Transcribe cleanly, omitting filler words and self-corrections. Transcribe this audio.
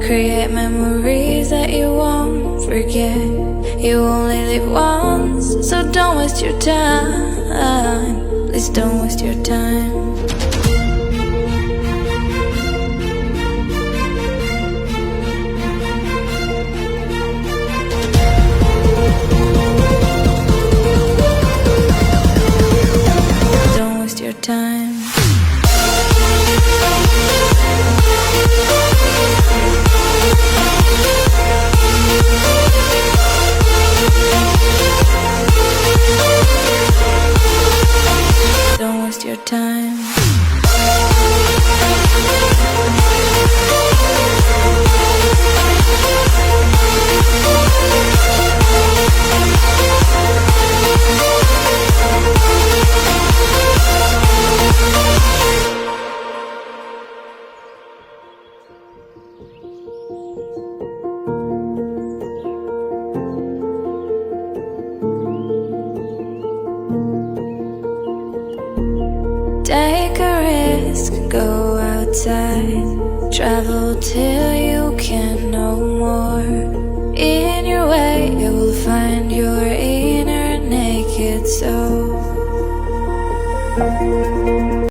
Create memories that you won't forget. You only live once, so don't waste your time. Please don't waste your time. Don't waste your time. Don't waste your time. Take a risk, go outside, travel till you can no more. In your way you will find your inner naked soul.